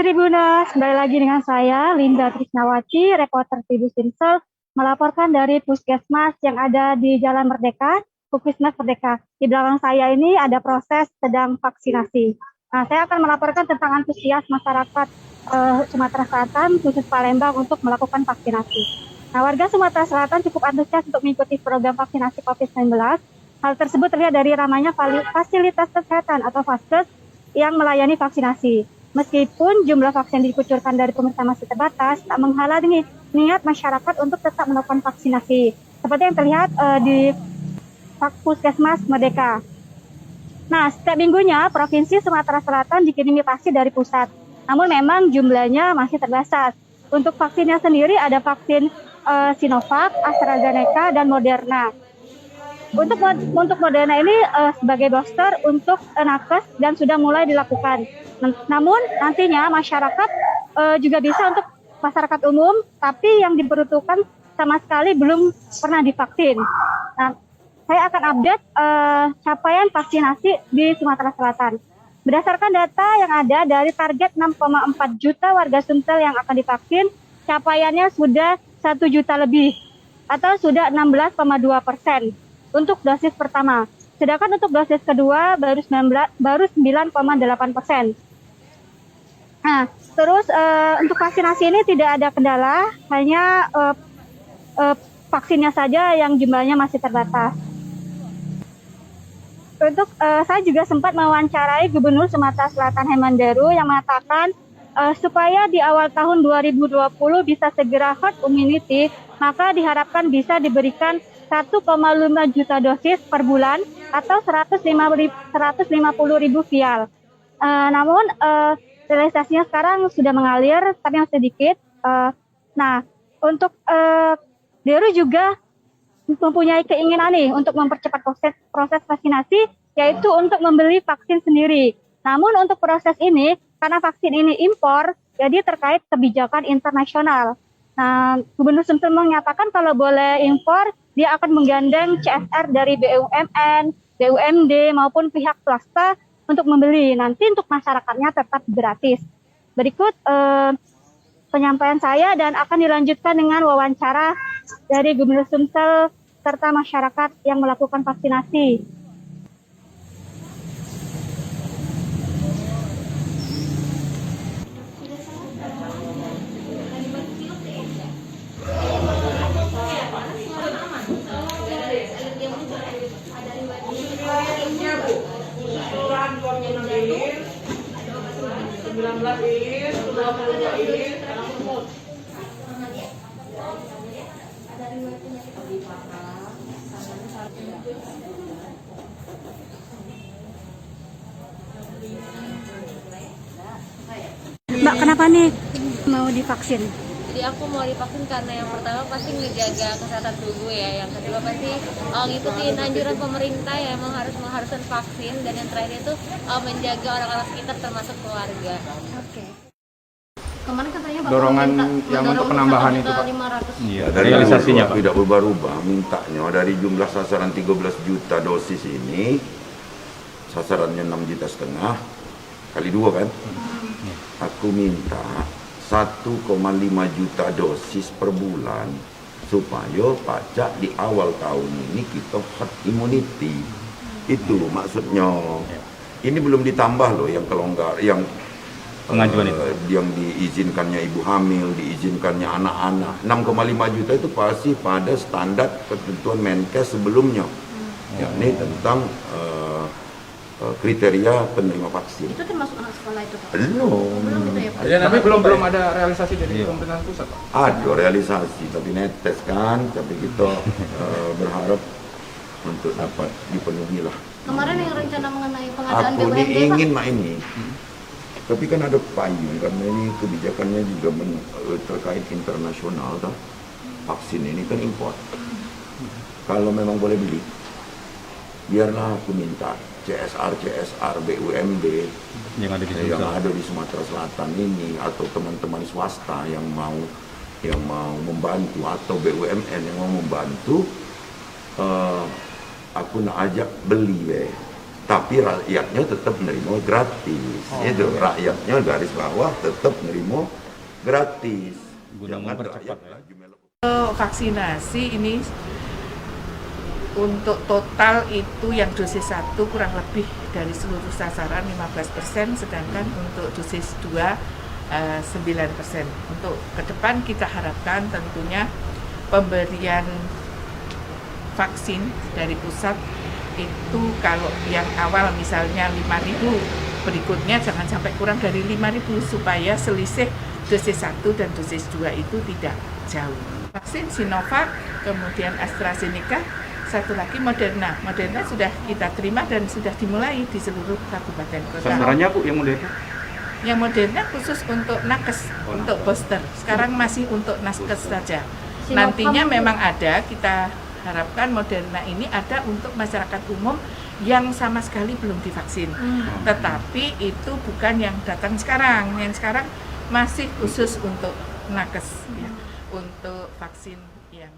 Tribuners, kembali lagi dengan saya, Linda Trisnawati, reporter Tribun Timsel, melaporkan dari Puskesmas yang ada di Jalan Merdeka, Puskesmas Merdeka. Di belakang saya ini ada proses sedang vaksinasi. Nah, saya akan melaporkan tentang antusias masyarakat Sumatera Selatan, khusus Palembang, untuk melakukan vaksinasi. Nah, warga Sumatera Selatan cukup antusias untuk mengikuti program vaksinasi COVID-19. Hal tersebut terlihat dari ramainya fasilitas kesehatan atau vaskes yang melayani vaksinasi. Meskipun jumlah vaksin dikucurkan dari pemerintah masih terbatas, tak menghalangi niat masyarakat untuk tetap melakukan vaksinasi. Seperti yang terlihat di Puskesmas Merdeka. Nah, setiap minggunya Provinsi Sumatera Selatan dikirimi vaksin dari pusat. Namun memang jumlahnya masih terbatas. Untuk vaksinnya sendiri ada vaksin Sinovac, AstraZeneca, dan Moderna. Untuk Moderna ini sebagai booster untuk nakes dan sudah mulai dilakukan. Namun nantinya masyarakat juga bisa untuk masyarakat umum, tapi yang diperuntukkan sama sekali belum pernah divaksin. Nah, saya akan update capaian vaksinasi di Sumatera Selatan. Berdasarkan data yang ada dari target 6,4 juta warga Sumsel yang akan divaksin, capaiannya sudah 1 juta lebih atau sudah 16,2% untuk dosis pertama. Sedangkan untuk dosis kedua baru 9,8%. Nah, terus untuk vaksinasi ini tidak ada kendala, hanya vaksinnya saja yang jumlahnya masih terbatas. Untuk saya juga sempat mewawancarai Gubernur Sumatera Selatan Hemanderu yang mengatakan supaya di awal tahun 2020 bisa segera herd immunity, maka diharapkan bisa diberikan 1,5 juta dosis per bulan atau 150.000 vial. Namun realisasinya sekarang sudah mengalir, tapi yang sedikit. Nah, untuk Deru juga mempunyai keinginan nih untuk mempercepat proses vaksinasi, yaitu untuk membeli vaksin sendiri. Namun untuk proses ini, karena vaksin ini impor, jadi terkait kebijakan internasional. Nah, Gubernur Sumsel menyatakan kalau boleh impor, dia akan menggandeng CSR dari BUMN, BUMD maupun pihak swasta untuk membeli. Nanti untuk masyarakatnya tetap gratis. Berikut penyampaian saya dan akan dilanjutkan dengan wawancara dari Gubernur Sumsel serta masyarakat yang melakukan vaksinasi. Mbak, kenapa nih mau divaksin? Jadi aku mau divaksin karena yang pertama pasti ngejaga kesehatan tubuh ya, yang kedua pasti ngikutin anjuran pemerintah ya, emang mengharuskan vaksin, dan yang terakhir itu menjaga orang-orang sekitar termasuk keluarga. Oke. Kemarin katanya Bapak dorongan yang untuk penambahan itu Pak. 500. Iya, Dari realisasinya Pak. tidak berubah-ubah, mintanya dari jumlah sasaran 13 juta dosis ini, sasarannya 6,5 juta kali 2 kan? Aku minta 1,5 juta dosis per bulan supaya pacak di awal tahun ini kita herd immunity. Itu maksudnya. Ini belum ditambah loh yang kelonggar, yang Pengajuan itu. yang diizinkannya ibu hamil, diizinkannya anak-anak. 6,5 juta itu pasti pada standar ketentuan Menkes sebelumnya, yakni tentang kriteria penerima vaksin. Itu termasuk anak sekolah itu Pak? Belum. Belum gitu ya Pak? Tapi belum ada realisasi dari pemerintahan pusat Pak. Ada realisasi, tapi netes kan. Tapi kita berharap untuk dapat dipenuhi lah. Kemarin yang rencana mengenai pengadaan Aku ini BUMD Pak? ingin mak ini. Tapi kan ada payung, karena ini kebijakannya juga terkait internasional toh. Vaksin ini kan impor. Kalau memang boleh beli, biarlah aku minta CSR, BUMD Yang ada di Sumatera Selatan ini, atau teman-teman swasta yang mau membantu, atau BUMN yang mau membantu, aku nak ajak beli tapi rakyatnya tetap menerima gratis. Itu rakyatnya garis bawah tetap menerima gratis. Guna mempercepat ya. Vaksinasi ini untuk total itu yang dosis 1 kurang lebih dari seluruh sasaran 15%, sedangkan untuk dosis 2 9%. Untuk ke depan kita harapkan tentunya pemberian vaksin dari pusat itu kalau yang awal misalnya 5.000, berikutnya jangan sampai kurang dari 5.000 supaya selisih dosis 1 dan dosis 2 itu tidak jauh. Vaksin Sinovac, kemudian AstraZeneca, satu lagi Moderna. Moderna sudah kita terima dan sudah dimulai di seluruh kabupaten kota. Sasarannya Bu yang Moderna? Yang Moderna khusus untuk nakes, untuk booster. Sekarang masih untuk nakes saja. Nantinya memang ada, kita harapkan Moderna ini ada untuk masyarakat umum yang sama sekali belum divaksin. Tetapi itu bukan yang datang sekarang. Yang sekarang masih khusus untuk nakes, ya, untuk vaksin yang